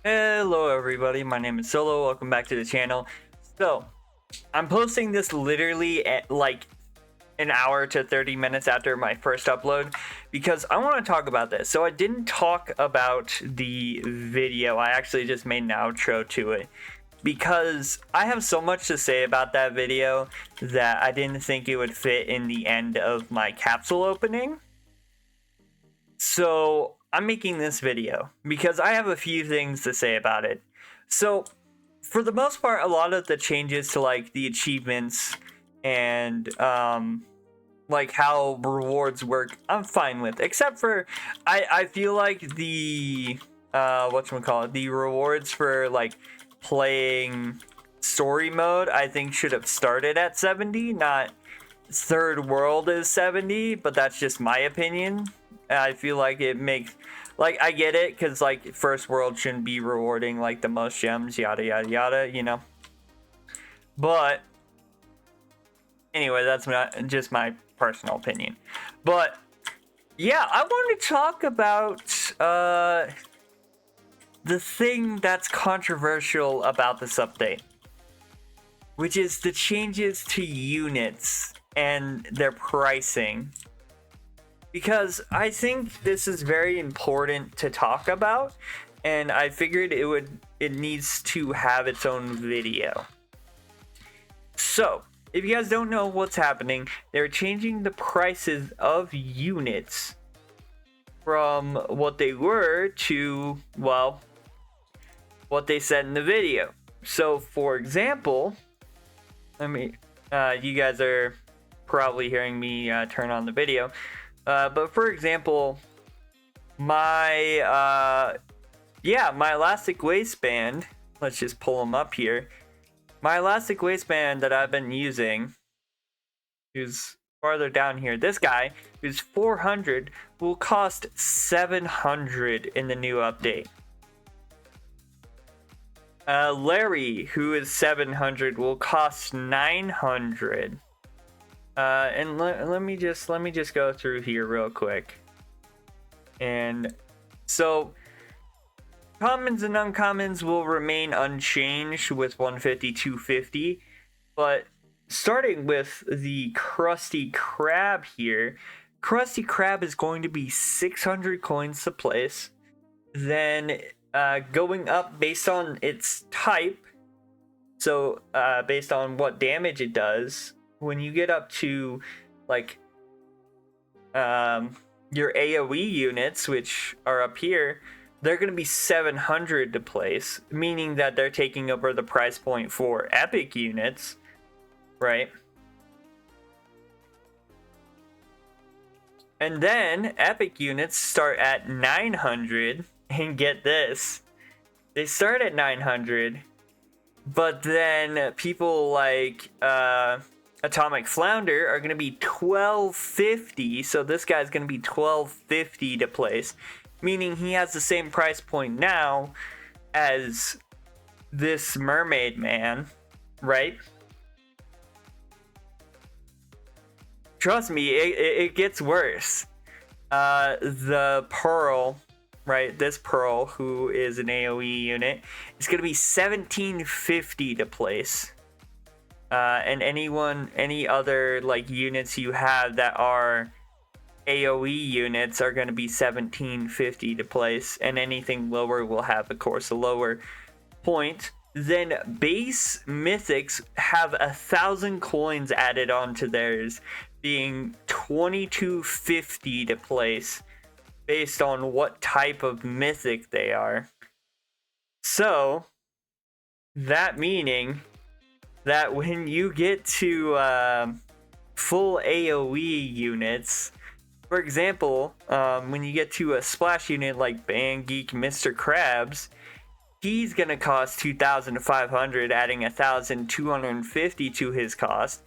Hello everybody, my name is Solo, welcome back to the channel. So, I'm posting this literally at like an hour to 30 minutes after my first upload because I want to talk about this. So I didn't talk about the video, I actually just made an outro to it because I have so much to say about that video that I didn't think it would fit in the end of my capsule opening. So I'm making this video because I have a few things to say about it. So for the most part, a lot of the changes to like the achievements and like how rewards work, I'm fine with, except for I feel like the whatchamacallit, the rewards for like playing story mode I think should have started at 70, not third world is 70, but that's just my opinion. I feel like it makes, like, I get it because like first world shouldn't be rewarding like the most gems, yada yada yada, you know. But anyway, that's not just my personal opinion. But yeah, I want to talk about the thing that's controversial about this update, which is the changes to units and their pricing. Because I think this is very important to talk about, and I figured it needs to have its own video. So, if you guys don't know what's happening, they're changing the prices of units from what they were to, well, what they said in the video. So, for example, you guys are probably hearing me turn on the video. But for example, my elastic waistband, let's just pull them up here. My elastic waistband that I've been using, who's farther down here, this guy, who's 400, will cost 700 in the new update. Larry, who is 700, will cost 900. And let me just go through here real quick. And so commons and uncommons will remain unchanged with 150, 250, but starting with the Krusty Krab here, Krusty Krab is going to be 600 coins to place. Then going up based on its type, so based on what damage it does, when you get up to like your AoE units, which are up here, they're going to be 700 to place, meaning that they're taking over the price point for epic units, right? And then epic units start at 900, and get this, they start at 900, but then people like Atomic Flounder are going to be 1250, so this guy's going to be 1250 to place, meaning he has the same price point now as this Mermaid Man, right? Trust me, it gets worse. The Pearl, right, this Pearl, who is an AoE unit, is going to be 1750 to place. And any other like units you have that are AoE units are going to be 1750 to place, and anything lower will have, of course, a lower point. Then base mythics have 1,000 coins added onto theirs, being 2250 to place based on what type of mythic they are. So that meaning that when you get to full AoE units, for example, when you get to a splash unit like Band Geek Mr. Krabs, he's gonna cost 2,500, adding 1,250 to his cost.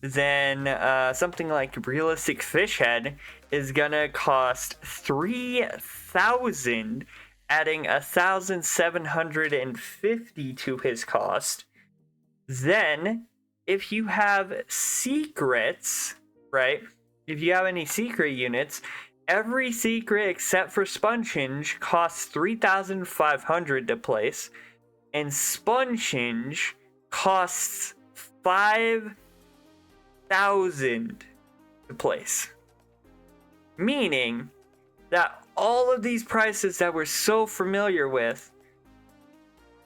Then something like Realistic Fish Head is gonna cost 3,000, adding 1,750 to his cost. Then, if you have secrets, right? If you have any secret units, Every secret except for Sponge Hinge costs 3,500 to place, and Sponge Hinge costs 5,000 to place. Meaning that all of these prices that we're so familiar with,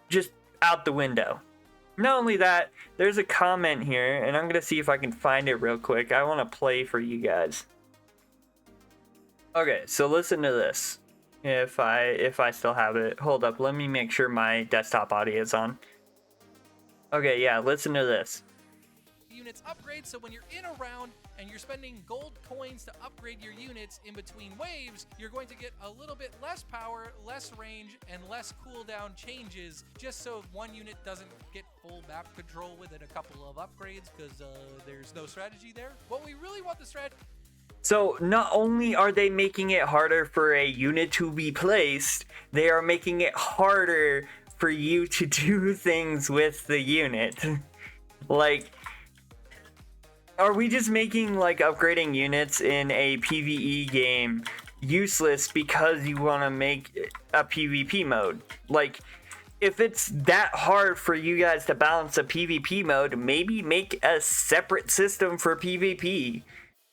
just out the window. Not only that, there's a comment here, and I'm gonna see if I can find it real quick. I want to play for you guys. Okay, so listen to this. If I still have it, hold up. Let me make sure my desktop audio is on. Okay, yeah, listen to this. Units upgrade, so when you're in a round and you're spending gold coins to upgrade your units in between waves, you're going to get a little bit less power, less range, and less cooldown changes, just so one unit doesn't get full map control within a couple of upgrades, because there's no strategy there. What we really want the strategy... So not only are they making it harder for a unit to be placed, they are making it harder for you to do things with the unit. Like, are we just making like upgrading units in a PvE game useless because you want to make a PvP mode? Like, if it's that hard for you guys to balance a PvP mode, maybe make a separate system for PvP.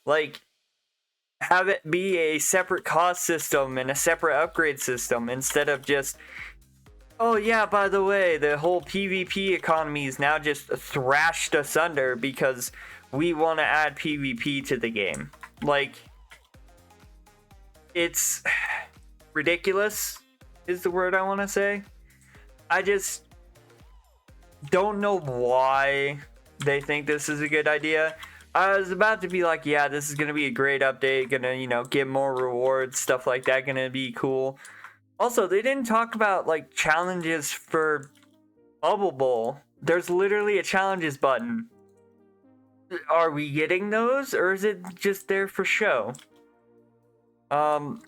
Like, have it be a separate cost system and a separate upgrade system instead of just, oh yeah, by the way, the whole PvP economy is now just thrashed asunder because we want to add PvP to the game. Like, it's ridiculous is the word I want to say. I just don't know why they think this is a good idea. I was about to be like, yeah, this is going to be a great update, gonna, get more rewards, stuff like that, gonna be cool. Also, they didn't talk about, like, challenges for Bubble Bowl. There's literally a challenges button. Are we getting those, or is it just there for show? But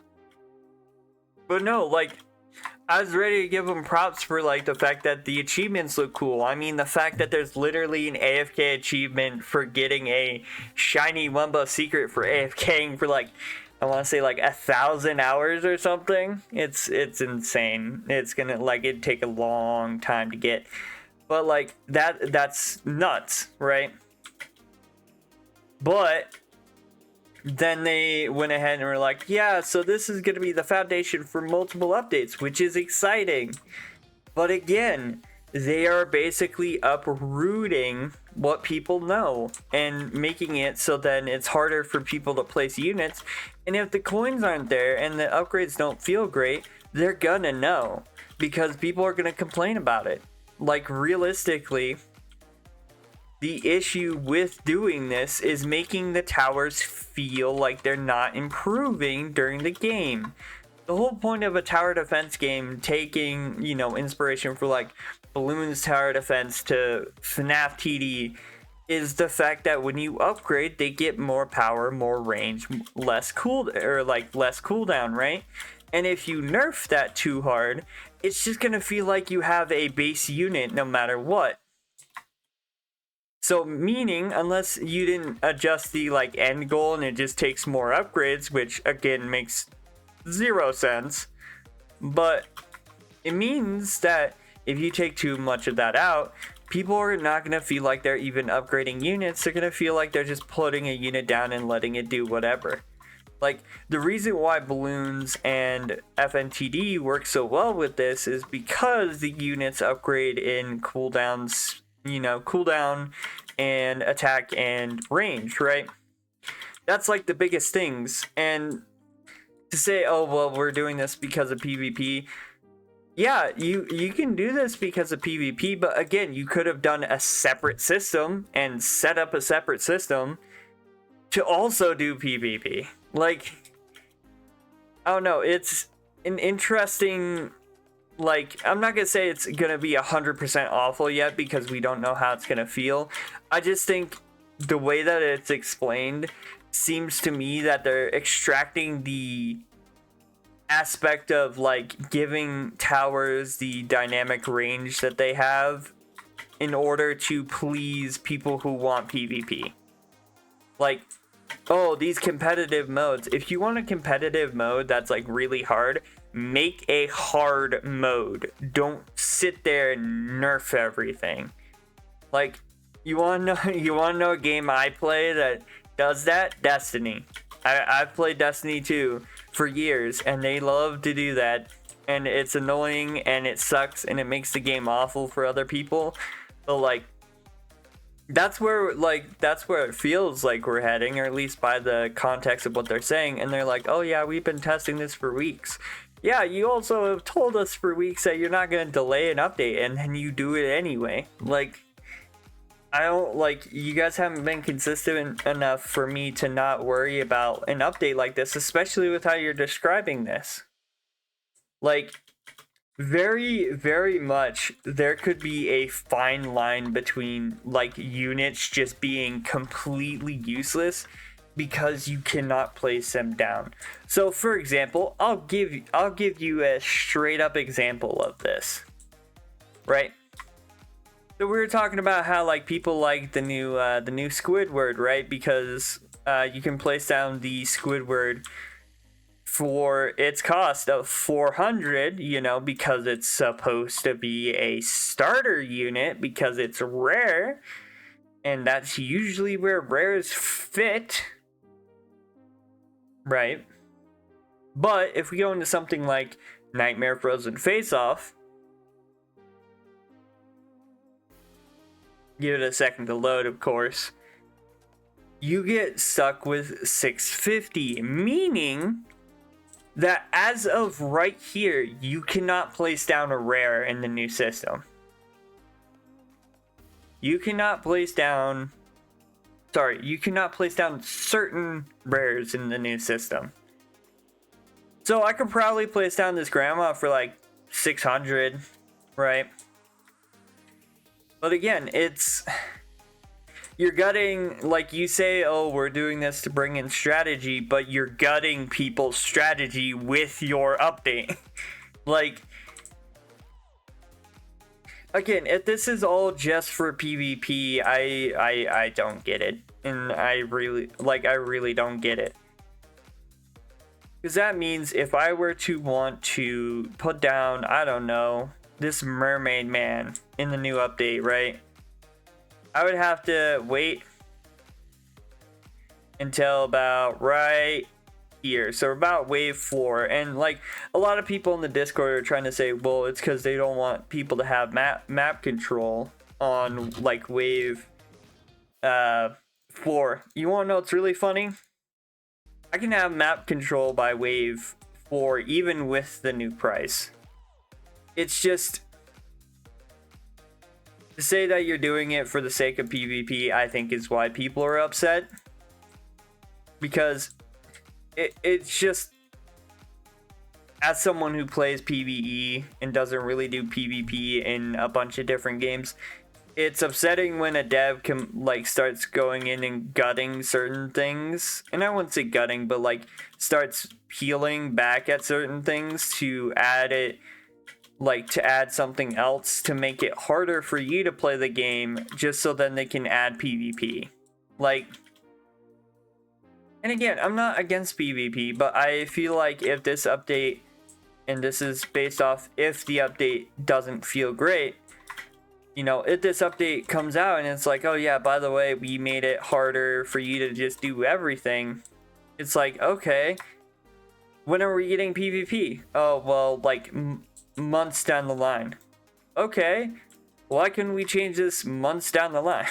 no, like, I was ready to give them props for, like, the fact that the achievements look cool. I mean, the fact that there's literally an AFK achievement for getting a shiny Wumbo secret for AFKing for, like, I want to say, like, 1,000 hours or something. It's insane. It's gonna, like, it'd take a long time to get. But, like, that's nuts, right? But then they went ahead and were like, yeah, so this is going to be the foundation for multiple updates, which is exciting. But again, they are basically uprooting what people know and making it so then it's harder for people to place units. And if the coins aren't there and the upgrades don't feel great, they're gonna know because people are gonna complain about it. Like, realistically, the issue with doing this is making the towers feel like they're not improving during the game. The whole point of a tower defense game, taking, inspiration for like Balloon's tower defense to FNAF TD, is the fact that when you upgrade, they get more power, more range, less cooldown, right? And if you nerf that too hard, it's just gonna feel like you have a base unit no matter what. So, meaning, unless you didn't adjust the, like, end goal and it just takes more upgrades, which, again, makes 0 sense, but it means that if you take too much of that out, people are not going to feel like they're even upgrading units. They're going to feel like they're just putting a unit down and letting it do whatever. Like, the reason why Balloons and FNTD work so well with this is because the units upgrade in cooldowns, cooldown and attack and range, right? That's like the biggest things. And to say, oh, well, we're doing this because of PvP. Yeah, you can do this because of PvP, but again, you could have done a separate system and set up a separate system to also do PvP. Like, I don't know, it's an interesting, like, I'm not gonna say it's gonna be 100% awful yet because we don't know how it's gonna feel. I just think the way that it's explained seems to me that they're extracting the aspect of, like, giving towers the dynamic range that they have in order to please people who want PvP. Like, oh, these competitive modes. If you want a competitive mode that's like really hard, make a hard mode. Don't sit there and nerf everything. Like, you wanna know a game I play that does that? Destiny. I've played Destiny 2 for years, and they love to do that, and it's annoying and it sucks and it makes the game awful for other people. But like, that's where it feels like we're heading, or at least by the context of what they're saying. And they're like, oh yeah, we've been testing this for weeks. Yeah, you also have told us for weeks that you're not going to delay an update, and then you do it anyway. Like, I don't, like, you guys haven't been consistent enough for me to not worry about an update like this, especially with how you're describing this. Like, very, very much, there could be a fine line between, like, units just being completely useless because you cannot place them down. So, for example, I'll give you a straight up example of this, right? So we were talking about how like people like the new Squidward, right? Because you can place down the Squidward for its cost of 400, you know, because it's supposed to be a starter unit because it's rare, and that's usually where rares fit, right? But if we go into something like Nightmare Frozen Face Off, give it a second to load, of course, you get stuck with 650, meaning that as of right here, you cannot place down a rare in the new system. You cannot place down certain rares in the new system. So I could probably place down this grandma for like 600, right? But again, you're gutting, like you say, oh, we're doing this to bring in strategy, but you're gutting people's strategy with your update. Like, again, if this is all just for PvP, I don't get it. And I really don't get it. Because that means if I were to want to put down, I don't know, this mermaid man in the new update, right? I would have to wait until about right here. So about wave 4. And like a lot of people in the Discord are trying to say, well, it's because they don't want people to have map control on like wave 4. You want to know what's really funny? I can have map control by wave 4 even with the new price. It's just, to say that you're doing it for the sake of PvP, I think is why people are upset. Because it's just, as someone who plays PvE and doesn't really do PvP in a bunch of different games, it's upsetting when a dev starts going in and gutting certain things. And I wouldn't say gutting, but like starts peeling back at certain things to add it, like to add something else to make it harder for you to play the game, just so then they can add PvP. Like, and again, I'm not against PvP, but I feel like if this update, and this is based off if the update doesn't feel great, you know, if this update comes out and it's like, oh yeah, by the way, we made it harder for you to just do everything, it's like, okay, when are we getting PvP? Oh, well, like months down the line. Okay, why couldn't we change this months down the line?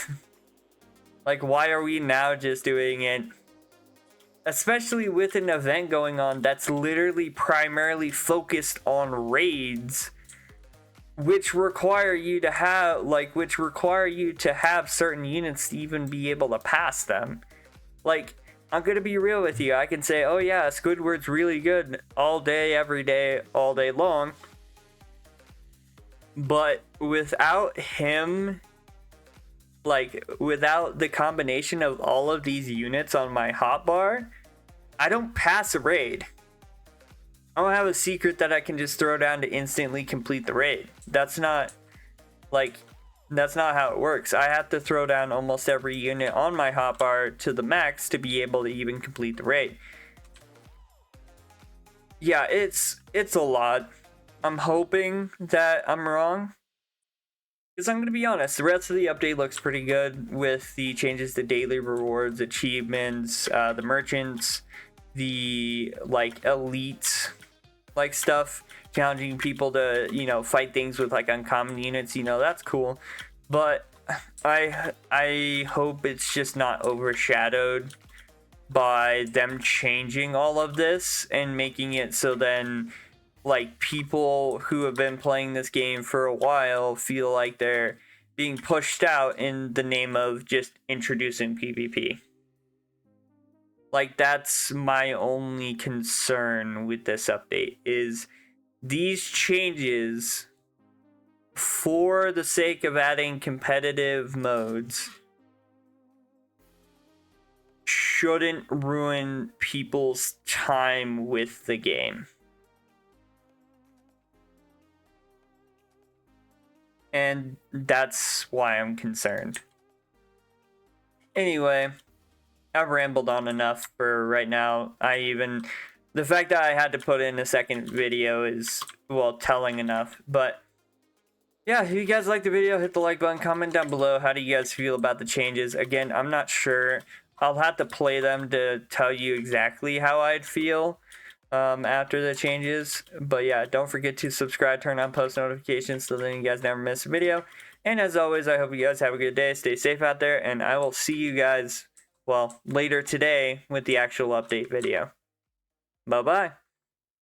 Like, why are we now just doing it, especially with an event going on that's literally primarily focused on raids, which require you to have certain units to even be able to pass them. Like, I'm gonna be real with you, I can say, oh yeah, Squidward's really good all day, every day, all day long, but without him, like, without the combination of all of these units on my hotbar, I don't pass a raid. I don't have a secret that I can just throw down to instantly complete the raid. That's not, like, That's not how it works. I have to throw down almost every unit on my hotbar to the max to be able to even complete the raid. Yeah, it's a lot. I'm hoping that I'm wrong. Because I'm going to be honest, the rest of the update looks pretty good with the changes to daily rewards, achievements, the merchants, the like elite like stuff, challenging people to, you know, fight things with like uncommon units, you know, that's cool. But I hope it's just not overshadowed by them changing all of this and making it so then like people who have been playing this game for a while feel like they're being pushed out in the name of just introducing PvP. Like, that's my only concern with this update, is these changes for the sake of adding competitive modes shouldn't ruin people's time with the game. And that's why I'm concerned. Anyway, I've rambled on enough for right now. The fact that I had to put in a second video is, well, telling enough. But yeah, if you guys like the video, hit the like button, comment down below. How do you guys feel about the changes? Again, I'm not sure. I'll have to play them to tell you exactly how I'd feel after the changes. But yeah, don't forget to subscribe, turn on post notifications so then you guys never miss a video. And as always, I hope you guys have a good day. Stay safe out there, and I will see you guys, well, later today with the actual update video. Bye-bye.